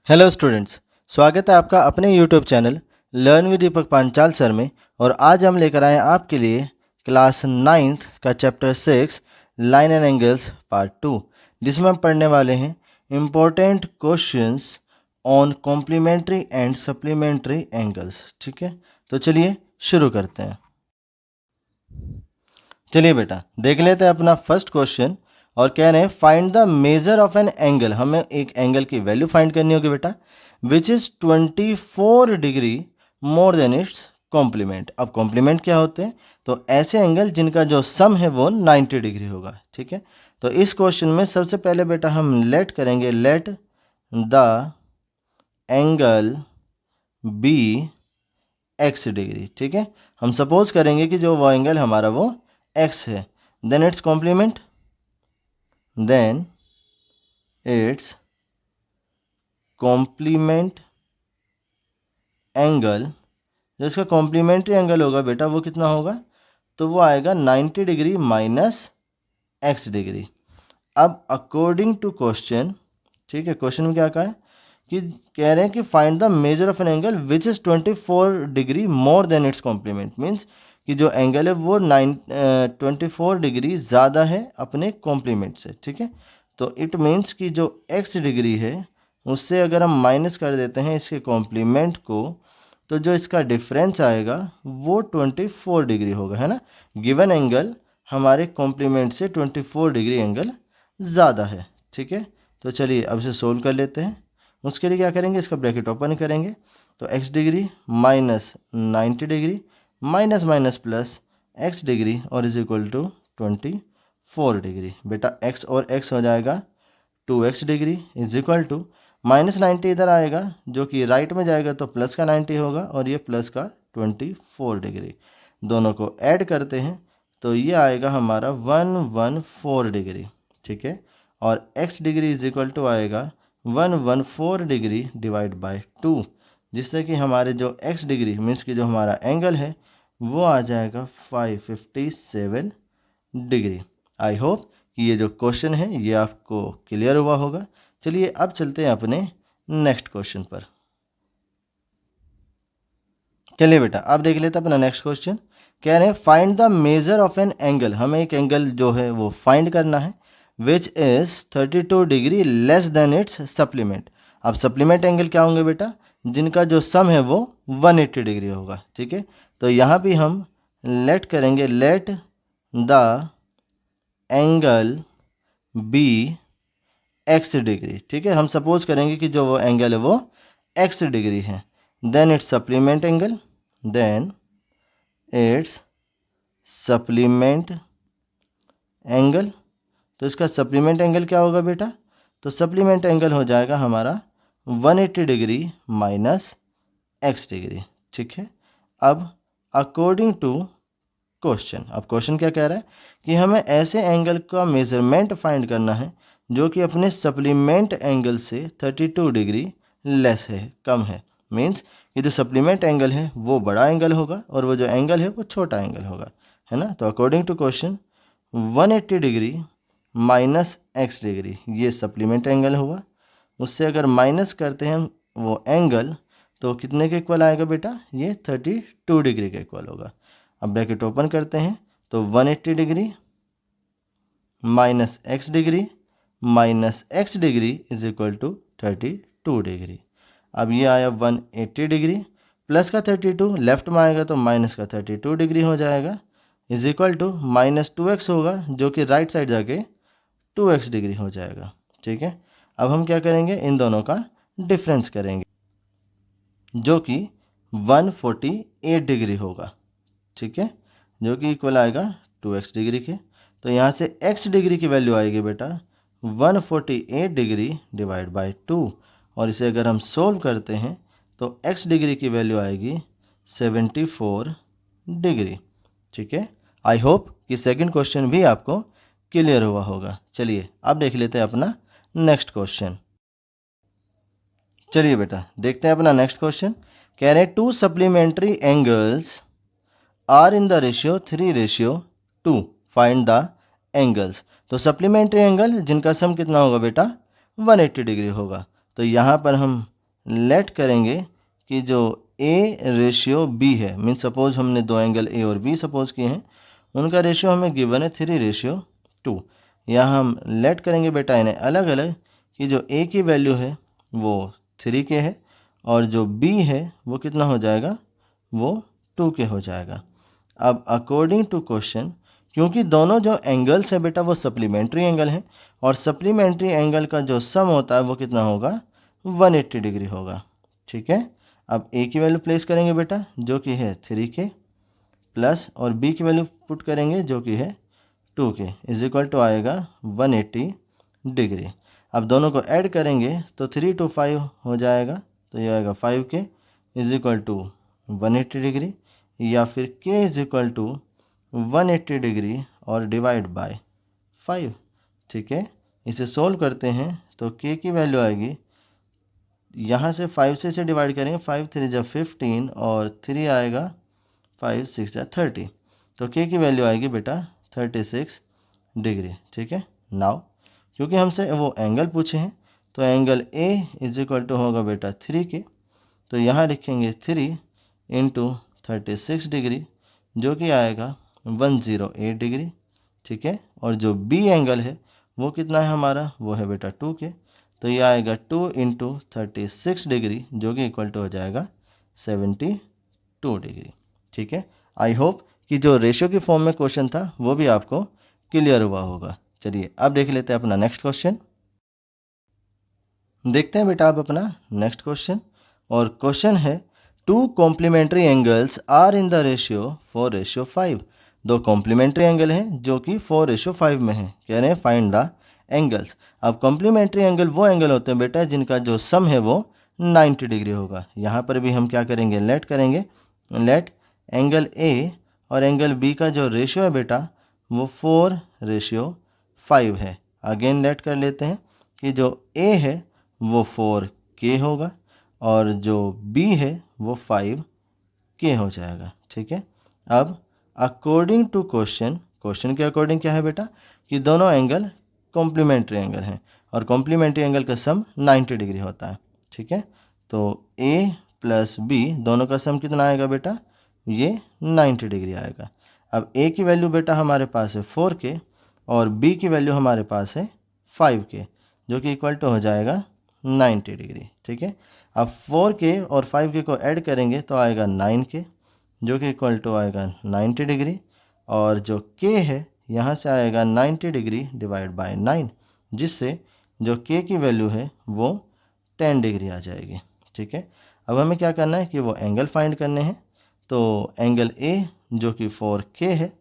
Hello students, स्वागत है आपका अपने YouTube channel learn with Deepak Panchal sir में। और आज हम लेकर आए हैं आपके लिए क्लास 9th का chapter 6 line and angles part 2, जिसमें हम पढ़ने वाले हैं important questions on complementary and supplementary angles. ठीक है, तो चलिए शुरू करते हैं। चलिए बेटा देख लेते हैं अपना फर्स्ट क्वेश्चन। और कह रहे हैं find the measure of an angle. हमें एक एंगल की वैल्यू फाइंड करनी होगी बेटा, which is 24 degree more than its complement. अब कॉम्प्लीमेंट क्या होते हैं? तो ऐसे एंगल जिनका जो सम है वो 90 डिग्री होगा। ठीक है, तो इस क्वेश्चन में सबसे पहले बेटा हम लेट करेंगे, let the angle be x degree. ठीक है, हम सपोज करेंगे कि जो वो एंगल हमारा वो x है, then its complement, then its complement angle, जो इसका कॉम्प्लीमेंट्री एंगल होगा बेटा वो कितना होगा? तो वो आएगा 90 डिग्री माइनस x डिग्री। अब अकॉर्डिंग टू क्वेश्चन, ठीक है, क्वेश्चन में क्या कहा है कि कह रहे हैं कि find the measure of an angle which is 24 degree more than its complement. Means कि जो एंगल है वो 24 डिग्री ज़्यादा है अपने कॉम्प्लीमेंट से। ठीक है, तो इट मीन्स कि जो x डिग्री है उससे अगर हम माइनस कर देते हैं इसके कॉम्प्लीमेंट को, तो जो इसका डिफरेंस आएगा वो 24 डिग्री होगा, है ना। गिवन एंगल हमारे कॉम्प्लीमेंट से 24 डिग्री एंगल ज़्यादा है। ठीक है, तो चलिए अब इसे सोल्व कर लेते हैं। उसके लिए क्या करेंगे, इसका ब्रैकेट ओपन करेंगे, तो x degree minus 90 degree minus minus plus x degree और इज इक्वल टू 24 डिग्री। बेटा x और x हो जाएगा 2x degree is equal to minus 90 इधर आएगा जो कि राइट में जाएगा तो प्लस का 90 होगा और ये प्लस का 24 डिग्री। दोनों को ऐड करते हैं तो ये आएगा हमारा 114 डिग्री। ठीक है, और x degree is equal to आएगा 114 डिग्री डिवाइड बाय 2, जिससे कि हमारे जो x डिग्री मीन्स कि जो हमारा एंगल है वो आ जाएगा 557 डिग्री। आई होप कि ये जो क्वेश्चन है ये आपको क्लियर हुआ होगा। चलिए अब चलते हैं अपने नेक्स्ट क्वेश्चन पर। चलिए बेटा अब देख लेते हैं अपना नेक्स्ट क्वेश्चन। कह रहे हैं find the measure of an angle. हमें एक एंगल जो है वो फाइंड करना है which is 32 degree less than its supplement. अब सप्लीमेंट एंगल क्या होंगे बेटा? जिनका जो सम है वो 180 डिग्री होगा। ठीक है, तो यहाँ भी हम लेट करेंगे, let the angle be x degree. ठीक है, हम सपोज करेंगे कि जो वो एंगल है वो x डिग्री है, then its supplement angle, then its supplement angle. तो इसका सप्लीमेंट एंगल क्या होगा बेटा? तो सप्लीमेंट एंगल हो जाएगा हमारा 180 डिग्री माइनस x डिग्री। ठीक है, अब अकॉर्डिंग टू क्वेश्चन, अब क्वेश्चन क्या कह रहा है कि हमें ऐसे एंगल का मेजरमेंट फाइंड करना है जो कि अपने सप्लीमेंट एंगल से 32 डिग्री लेस है, कम है। मीन्स कि जो सप्लीमेंट एंगल है वो बड़ा एंगल होगा और वो जो एंगल है वो छोटा एंगल होगा, है ना। तो according to question 180 degree minus x degree ये सप्लीमेंट एंगल हुआ, उससे अगर माइनस करते हैं हम वो एंगल तो कितने के इक्वल आएगा बेटा? ये 32 डिग्री के इक्वल होगा। अब ब्रैकेट ओपन करते हैं तो 180 degree minus x degree minus x degree is equal to 32 degree. अब ये आया 180 डिग्री प्लस का 32 लेफ्ट में आएगा तो माइनस का 32 डिग्री हो जाएगा is equal to minus 2x होगा जो कि राइट साइड जाके 2x डिग्री हो जाएगा। ठीक है, अब हम क्या करेंगे, इन दोनों का डिफरेंस करेंगे जो कि 148 डिग्री होगा। ठीक है, जो कि इक्वल आएगा 2x डिग्री के। तो यहाँ से x डिग्री की वैल्यू आएगी बेटा 148 डिग्री डिवाइड बाय 2, और इसे अगर हम सोल्व करते हैं तो x डिग्री की वैल्यू आएगी 74 डिग्री। ठीक है, आई होप कि सेकंड क्वेश्चन भी आपको क्लियर हुआ होगा। चलिए अब देख लेते हैं अपना नेक्स्ट क्वेश्चन। चलिए बेटा देखते हैं अपना नेक्स्ट क्वेश्चन। कह रहे हैं two supplementary angles are in the ratio 3:2, find the angles. तो सप्लीमेंट्री एंगल जिनका सम कितना होगा बेटा? 180 डिग्री होगा। तो यहाँ पर हम लेट करेंगे कि जो ए रेशियो बी है, मीन सपोज हमने दो एंगल ए और बी सपोज किए हैं, उनका रेशियो हमें गिवन है 3:2। यहाँ हम लेट करेंगे बेटा इन्हें अलग अलग कि जो ए की वैल्यू है वो 3 के है और जो बी है वो कितना हो जाएगा, वो 2 के हो जाएगा। अब अकॉर्डिंग टू क्वेश्चन, क्योंकि दोनों जो एंगल्स है बेटा वो सप्लीमेंट्री एंगल हैं और सप्लीमेंट्री एंगल का जो सम होता है वो कितना होगा, 180 डिग्री होगा। ठीक है, अब ए की वैल्यू प्लेस करेंगे बेटा जो कि है 3 के प्लस और बी की वैल्यू पुट करेंगे जो कि है 2 के इज इक्वल टू आएगा 180 डिग्री। अब दोनों को ऐड करेंगे तो 3 to 5 हो जाएगा, तो ये आएगा 5 के इज इक्वल टू 180 डिग्री, या फिर के इज इक्वल टू 180 डिग्री और डिवाइड बाय 5। ठीक है, इसे सोल्व करते हैं तो के की वैल्यू आएगी, यहाँ से 5 से इसे डिवाइड करेंगे, 5 3 जा 15 और 3 आएगा 5 6 जा 30, तो के की वैल्यू आएगी बेटा 36 डिग्री। ठीक है, नाउ क्योंकि हमसे वो एंगल पूछे हैं तो angle A is equal to होगा बेटा 3 के, तो यहाँ लिखेंगे 3 इंटू 36 डिग्री जो कि आएगा 108 डिग्री। ठीक है, और जो बी एंगल है वो कितना है हमारा, वो है बेटा 2 के, तो ये आएगा 2 इंटू 36 डिग्री जो कि इक्वल टू हो जाएगा 72 डिग्री। ठीक है, आई होप कि जो रेशियो की फॉर्म में क्वेश्चन था वो भी आपको क्लियर हुआ होगा। चलिए अब देख लेते हैं अपना नेक्स्ट क्वेश्चन। देखते हैं बेटा आप अपना नेक्स्ट क्वेश्चन, और क्वेश्चन है 2 complementary angles are in the ratio 4:5। दो कॉम्प्लीमेंट्री एंगल हैं जो कि 4:5 में है, कह रहे हैं फाइंड द एंगल्स। अब कॉम्प्लीमेंट्री एंगल वो एंगल होते हैं बेटा जिनका जो सम है वो 90 डिग्री होगा। यहाँ पर भी हम क्या करेंगे, लेट करेंगे, लेट एंगल ए और एंगल बी का जो रेशियो है बेटा वो 4:5 है। अगेन लेट कर लेते हैं कि जो ए है वो 4K होगा और जो B है वो 5K हो जाएगा। ठीक है, अब अकॉर्डिंग टू क्वेश्चन, क्वेश्चन के अकॉर्डिंग क्या है बेटा कि दोनों एंगल कॉम्प्लीमेंट्री एंगल हैं और कॉम्प्लीमेंट्री एंगल का सम 90 डिग्री होता है। ठीक है, तो A प्लस B दोनों का सम कितना आएगा बेटा, ये 90 डिग्री आएगा। अब A की वैल्यू बेटा हमारे पास है 4K और B की वैल्यू हमारे पास है 5K जो कि इक्वल टू हो जाएगा 90 डिग्री। ठीक है, अब 4K और 5K को ऐड करेंगे तो आएगा 9K जो कि इक्वल टू आएगा 90 डिग्री, और जो K है यहाँ से आएगा 90 डिग्री डिवाइड बाय 9, जिससे जो K की वैल्यू है वो 10 डिग्री आ जाएगी। ठीक है, अब हमें क्या करना है कि वो एंगल फाइंड करने हैं, तो एंगल A जो कि 4K है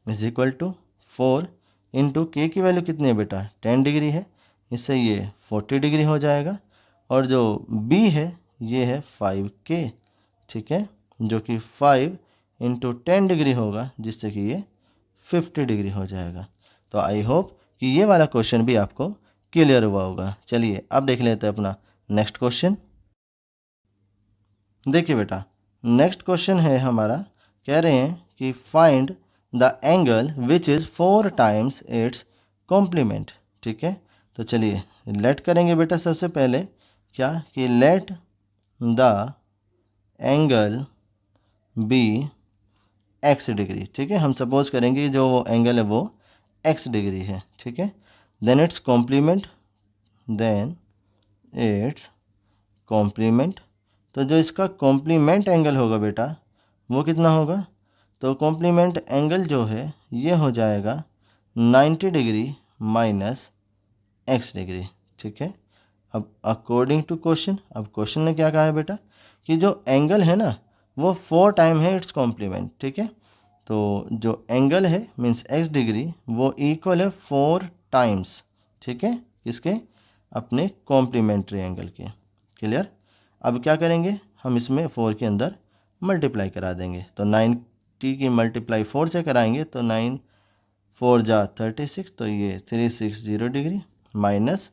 is equal to 4 into K की वैल्यू कितनी है बेटा 10 डिग्री है, इससे ये 40 डिग्री हो जाएगा, और जो B है ये है 5K। ठीक है, जो कि 5 इंटू 10 डिग्री होगा जिससे कि ये 50 डिग्री हो जाएगा। तो आई होप कि ये वाला क्वेश्चन भी आपको क्लियर हुआ होगा। चलिए अब देख लेते हैं अपना नेक्स्ट क्वेश्चन। देखिए बेटा नेक्स्ट क्वेश्चन है हमारा, कह रहे हैं कि find the angle which is 4 times its complement. ठीक है, तो चलिए लेट करेंगे बेटा सबसे पहले क्या कि let the angle be x degree. ठीक है, हम सपोज करेंगे जो वो एंगल है वो x डिग्री है। ठीक है, then its complement, then its complement, तो जो इसका कॉम्प्लीमेंट एंगल होगा बेटा वो कितना होगा, तो कॉम्प्लीमेंट एंगल जो है ये हो जाएगा 90 डिग्री माइनस x डिग्री। ठीक है, अब अकॉर्डिंग टू क्वेश्चन, अब क्वेश्चन ने क्या कहा है बेटा कि जो एंगल है ना वो 4 टाइम है इट्स कॉम्प्लीमेंट। ठीक है, तो जो एंगल है मीन्स x डिग्री वो इक्वल है 4 टाइम्स। ठीक है, किसके, अपने कॉम्प्लीमेंट्री एंगल के। क्लियर, अब क्या करेंगे हम इसमें 4 के अंदर मल्टीप्लाई करा देंगे, तो 90 की मल्टीप्लाई 4 से कराएंगे तो 9 4 जा 36, तो ये 360 डिग्री माइनस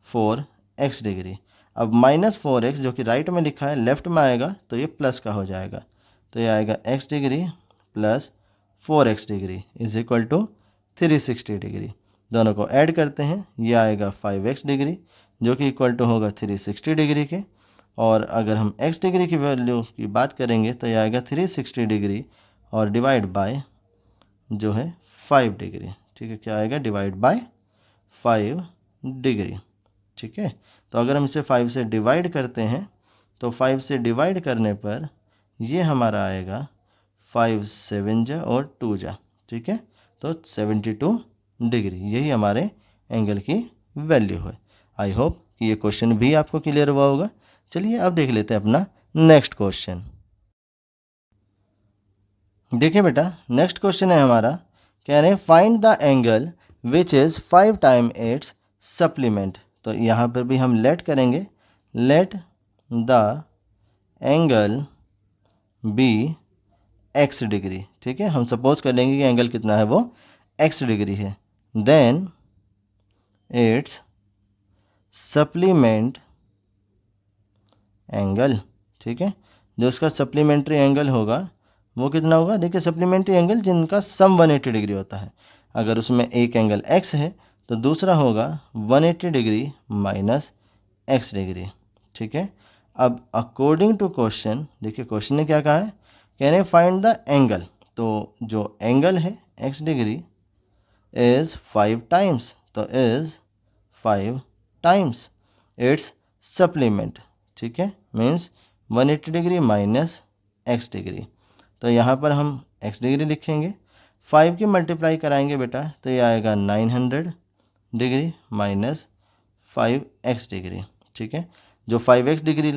4x डिग्री। अब माइनस 4x जो कि राइट में लिखा है लेफ्ट में आएगा तो ये प्लस का हो जाएगा, तो ये आएगा x degree plus 4x degree is equal to 360 degree. दोनों को ऐड करते हैं, ये आएगा 5x डिग्री जो कि इक्वल टू होगा 360 डिग्री के, और अगर हम x डिग्री की वैल्यू की बात करेंगे तो यह आएगा 360 डिग्री और डिवाइड बाय जो है 5 डिग्री। ठीक है, क्या आएगा, डिवाइड बाय 5 डिग्री। ठीक है, तो अगर हम इसे 5 से डिवाइड करते हैं तो 5 से डिवाइड करने पर ये हमारा आएगा 5 7 जा और 2 जा। ठीक है, तो 72 डिग्री, यही हमारे एंगल की वैल्यू है। आई होप कि ये क्वेश्चन भी आपको क्लियर हुआ होगा। चलिए अब देख लेते हैं अपना नेक्स्ट क्वेश्चन। देखिए बेटा, नेक्स्ट क्वेश्चन है हमारा, कह रहे हैं find the angle which is 5 time its supplement. तो यहाँ पर भी हम लेट करेंगे, let the angle be x degree. ठीक है, हम सपोज कर लेंगे कि एंगल कितना है, वो x डिग्री है। Then its supplement angle. ठीक है, जो इसका सप्लीमेंट्री एंगल होगा वो कितना होगा। देखिए, सप्लीमेंट्री एंगल जिनका सम 180 डिग्री होता है, अगर उसमें एक एंगल x है तो दूसरा होगा 180 डिग्री माइनस x डिग्री। ठीक है, अब अकॉर्डिंग टू क्वेश्चन, देखिए क्वेश्चन ने क्या कहा है, कह रहे हैं फाइंड द एंगल। तो जो एंगल है x डिग्री इज़ 5 टाइम्स, तो इज़ 5 टाइम्स इट्स सप्लीमेंट। ठीक है, means 180 degree minus x degree. तो यहाँ पर हम x डिग्री लिखेंगे, 5 की मल्टीप्लाई कराएंगे बेटा तो ये आएगा 900 डिग्री माइनस 5x डिग्री। ठीक है, जो 5x डिग्री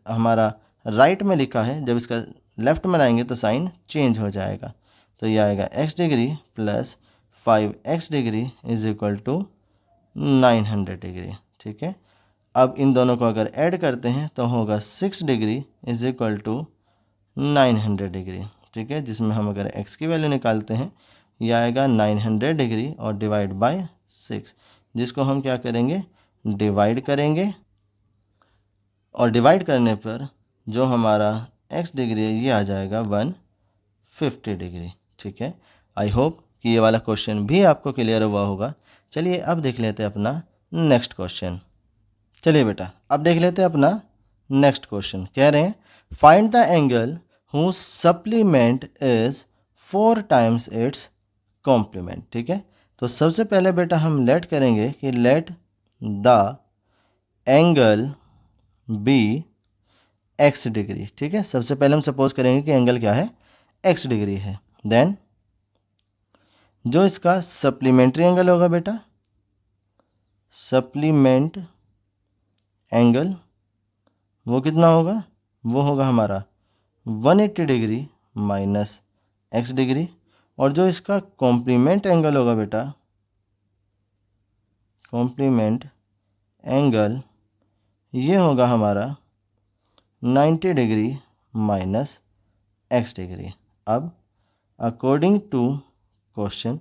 हमारा राइट में लिखा है, जब इसका लेफ्ट में लाएंगे तो साइन चेंज हो जाएगा। तो ये आएगा x degree plus 5x degree is equal to 900 degree. ठीक है, अब इन दोनों को अगर ऐड करते हैं तो होगा 6 degree is equal to 900 degree. ठीक है, जिसमें हम अगर x की वैल्यू निकालते हैं यह आएगा 900 डिग्री और डिवाइड बाय 6, जिसको हम क्या करेंगे, डिवाइड करेंगे। और डिवाइड करने पर जो हमारा x डिग्री है ये आ जाएगा 150 डिग्री। ठीक है, आई होप कि ये वाला क्वेश्चन भी आपको क्लियर हुआ होगा। चलिए अब देख लेते हैं अपना नेक्स्ट क्वेश्चन। चलिए बेटा, अब देख लेते हैं अपना नेक्स्ट क्वेश्चन। कह रहे हैं find the angle who supplement is 4 times its complement. ठीक है, तो सबसे पहले बेटा हम लेट करेंगे कि let the angle be x degree. ठीक है, सबसे पहले हम सपोज करेंगे कि एंगल क्या है, x डिग्री है। देन जो इसका सप्लीमेंट्री एंगल होगा बेटा, सप्लीमेंट एंगल वो कितना होगा, वो होगा हमारा 180 डिग्री माइनस x डिग्री। और जो इसका कॉम्प्लीमेंट एंगल होगा बेटा, कॉम्प्लीमेंट एंगल ये होगा हमारा 90 डिग्री माइनस x डिग्री। अब अकॉर्डिंग टू क्वेश्चन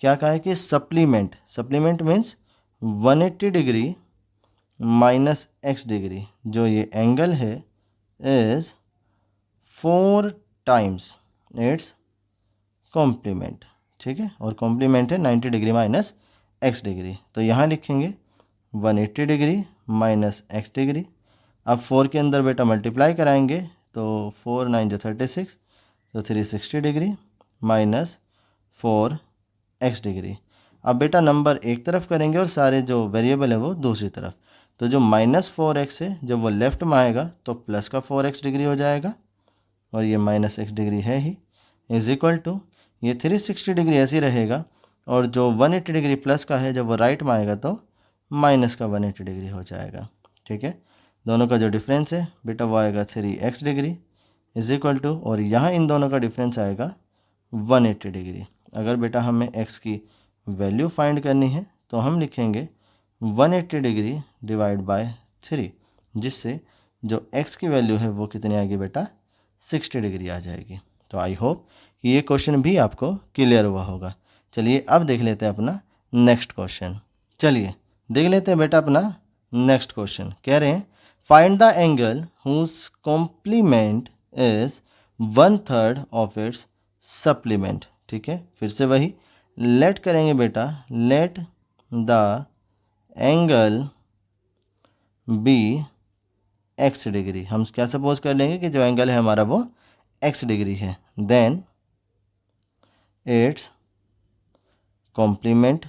क्या कहा है कि supplement, supplement means 180 degree minus x degree, जो ये एंगल है इज़ 4 टाइम्स इट्स कॉम्प्लीमेंट। ठीक है, और कॉम्प्लीमेंट है 90 डिग्री माइनस x डिग्री। तो यहाँ लिखेंगे 180 डिग्री माइनस x डिग्री। अब 4 के अंदर बेटा मल्टीप्लाई कराएंगे तो 4 9 जो 36, तो 360 डिग्री माइनस 4x डिग्री। अब बेटा नंबर एक तरफ करेंगे और सारे जो वेरिएबल है वो दूसरी तरफ। तो जो माइनस 4x है जब वो लेफ्ट में आएगा तो प्लस का 4x डिग्री हो जाएगा, और ये माइनस x डिग्री है ही, इज इक्वल टू ये 360 डिग्री ऐसे ही रहेगा, और जो 180 डिग्री प्लस का है जब वो राइट में आएगा तो माइनस का 180 डिग्री हो जाएगा। ठीक है, दोनों का जो डिफरेंस है बेटा वो आएगा 3x degree is equal to, और यहाँ इन दोनों का डिफरेंस आएगा 180 डिग्री। अगर बेटा हमें x की वैल्यू फाइंड करनी है तो हम लिखेंगे 180 डिग्री डिवाइड बाय 3, जिससे जो x की वैल्यू है वो कितनी आएगी बेटा, 60 डिग्री आ जाएगी। तो आई होप कि ये क्वेश्चन भी आपको क्लियर हुआ होगा। चलिए अब देख लेते हैं अपना नेक्स्ट क्वेश्चन। चलिए देख लेते हैं बेटा अपना नेक्स्ट क्वेश्चन। कह रहे हैं find the angle whose complement is 1/3 of its supplement. ठीक है, फिर से वही लेट करेंगे बेटा, let the angle be x degree. हम क्या सपोज कर लेंगे कि जो एंगल है हमारा वो x डिग्री है। देन इट्स कॉम्प्लीमेंट,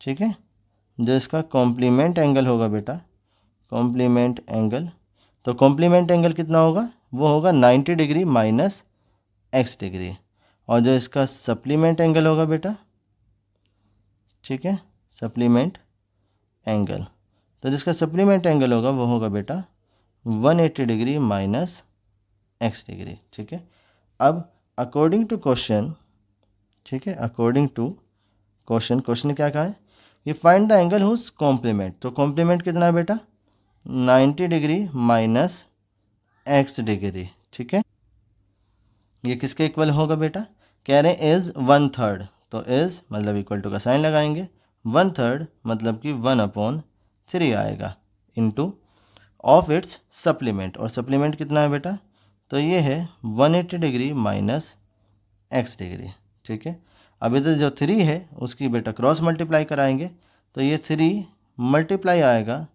ठीक है, जो इसका कॉम्प्लीमेंट एंगल होगा बेटा, कॉम्प्लीमेंट एंगल, तो कॉम्प्लीमेंट एंगल कितना होगा, वो होगा 90 डिग्री माइनस x डिग्री। और जो इसका सप्लीमेंट एंगल होगा बेटा, ठीक है, सप्लीमेंट एंगल, तो जिसका सप्लीमेंट एंगल होगा वो होगा बेटा 180 डिग्री माइनस x डिग्री, ठीक है। अब अकॉर्डिंग टू क्वेश्चन, ठीक है, अकॉर्डिंग टू क्वेश्चन, क्वेश्चन क्या कहा है कि find the angle whose complement, तो कॉम्प्लीमेंट कितना है बेटा 90 डिग्री माइनस x डिग्री, ठीक है। ये किसके इक्वल होगा बेटा, कह रहे हैं इज 1/3, तो इज मतलब इक्वल टू का साइन लगाएंगे, 1/3 मतलब कि 1/3 आएगा इनटू ऑफ इट्स सप्लीमेंट, और सप्लीमेंट कितना है बेटा, तो ये है 180 डिग्री माइनस x डिग्री, ठीक है। अब इधर जो 3 है उसकी बेटा क्रॉस मल्टीप्लाई कराएंगे, तो ये 3 मल्टीप्लाई आएगा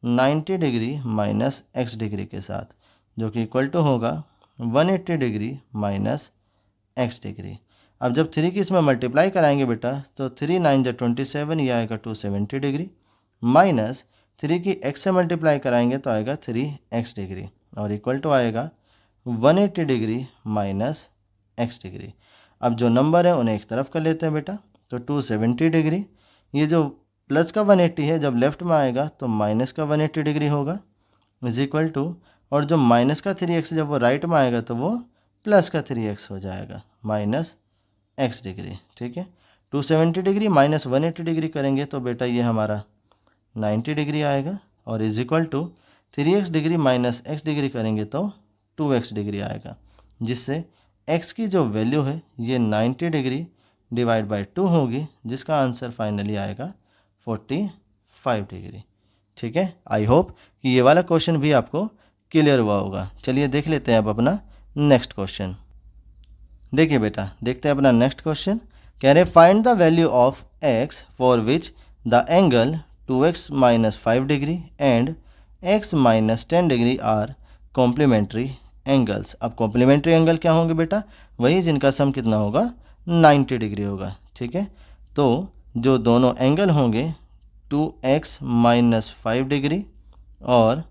90 डिग्री माइनस x डिग्री के साथ, जो कि इक्वल टू होगा 180 डिग्री माइनस x डिग्री। अब जब 3 की इसमें मल्टीप्लाई कराएंगे बेटा, तो 3 9 जा 27, ये आएगा 270 डिग्री, माइनस 3 की x से मल्टीप्लाई कराएंगे तो आएगा 3x डिग्री, और इक्वल टू आएगा 180 डिग्री माइनस x डिग्री। अब जो नंबर है उन्हें एक तरफ कर लेते हैं बेटा, तो 270 डिग्री, ये जो प्लस का 180 है जब लेफ्ट में आएगा तो माइनस का 180 डिग्री होगा, इज इक्वल टू, और जो माइनस का 3x जब वो राइट में आएगा तो वो प्लस का 3x हो जाएगा माइनस x डिग्री, ठीक है। 270 डिग्री माइनस 180 डिग्री करेंगे तो बेटा ये हमारा 90 डिग्री आएगा, और is equal to 3x degree minus x degree करेंगे तो 2x डिग्री आएगा, जिससे x की जो वैल्यू है ये 90 डिग्री डिवाइड बाई 2 होगी, जिसका आंसर फाइनली आएगा 45 डिग्री, ठीक है। आई होप कि ये वाला क्वेश्चन भी आपको क्लियर हुआ होगा। चलिए देख लेते हैं अब अपना नेक्स्ट क्वेश्चन। देखिए बेटा, देखते हैं अपना नेक्स्ट क्वेश्चन। कह रहे find the value of x for which the angle 2x minus 5 degree and x minus 10 degree are complementary angles. अब कॉम्प्लीमेंट्री एंगल क्या होंगे बेटा, वही जिनका सम कितना होगा 90 डिग्री होगा, ठीक है। तो जो दोनों एंगल होंगे 2x माइनस 5 डिग्री और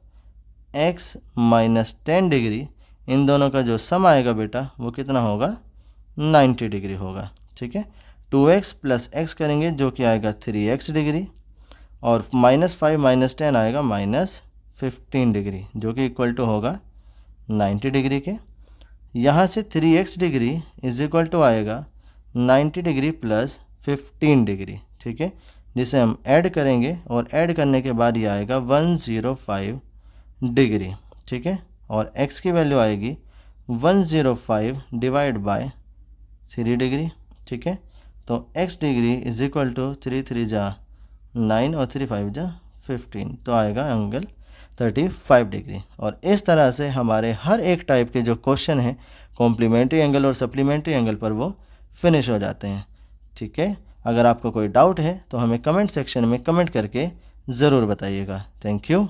x माइनस 10 डिग्री, इन दोनों का जो सम आएगा बेटा वो कितना होगा 90 डिग्री होगा, ठीक है। 2x प्लस x करेंगे जो कि आएगा 3x डिग्री, और माइनस 5 माइनस 10 आएगा माइनस 15 डिग्री, जो कि इक्वल टू होगा 90 डिग्री के। यहाँ से 3x degree is equal to आएगा 90 डिग्री प्लस 15 डिग्री, ठीक है, जिसे हम ऐड करेंगे, और ऐड करने के बाद ये आएगा 105 डिग्री, ठीक है। और x की वैल्यू आएगी 105 डिवाइड बाय 3 डिग्री, ठीक है। तो x degree is equal to 3 3 जा 9 और 3 5 जा 15, तो आएगा एंगल 35 डिग्री। और इस तरह से हमारे हर एक टाइप के जो क्वेश्चन हैं कॉम्प्लीमेंट्री एंगल और सप्लीमेंट्री एंगल पर वो फिनिश हो जाते हैं, ठीक है। अगर आपको कोई डाउट है तो हमें कमेंट सेक्शन में कमेंट करके ज़रूर बताइएगा। Thank you.